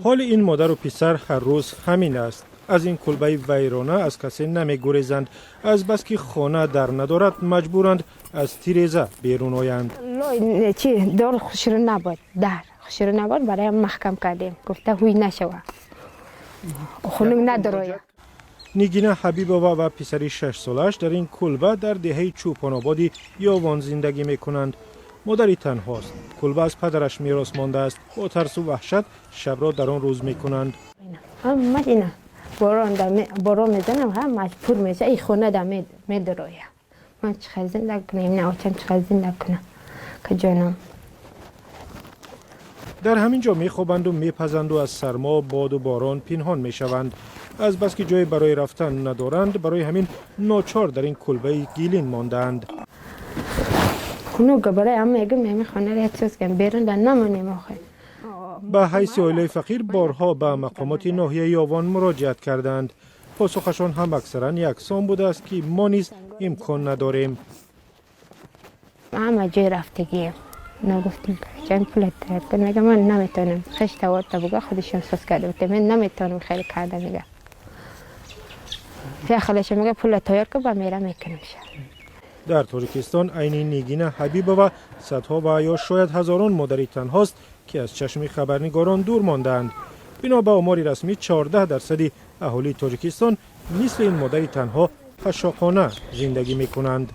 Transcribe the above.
حال این مادر و پسر هر روز همین است. از این کلبه ویرانه از کسی نمی گریزند. از بس که خانه در ندارد مجبورند از تیریزه بیرون آیند. چی دار خوشر نبود، در خوشر نبود، برای محکم کردیم، گفته هوی نشوه، خونم نداره. نگینه حبیبова و پسری 6 سالش در این کلبه در دهه چوپان آبادی یاوان زندگی می کنند. مادری تنهاست. کلبه از پدرش میراث مانده است. با ترس و وحشت شب را در آن روز می کنند. باران میزنم هم مجبور میشه این خونه در میدرویم. من چقدر زنده کنم نه چقدر زنده کنم که جانم. در همین جا می خوابند و می پزند و از سرما، باد و باران پنهان می شوند. از بس که جای برای رفتن ندارند برای همین ناچار در این کلبه گیلین ماندند. خونو که برای هم میگم خانه را احساس کنم بیرون در نمانیم آخه. به حیث عائله فقیر بارها به مقامات ناحیه یاوان مراجعت کردند. پاسخشان هم اکثرا یکسان بوده است که ما نیز امکان نداریم. همه جای رفتگیم. نگفتیم چند پول تیار کن، میگه من نمیتونم. خشت آورده بگه خودشون سوز کرده بوده، من نمیتونم خیلی کرده میگه. خیلیش میگه پول تیار کن و میره میکنم شد. در تاجیکستان عین نگینه حبیبova صدها و یا شاید هزاران مادری تنهاست که از چشم خبرنگاران دور ماندند. بنا به آمار رسمی 14% اهالی تاجیکستان مثل این مادری تنها قشاقانه زندگی می کنند.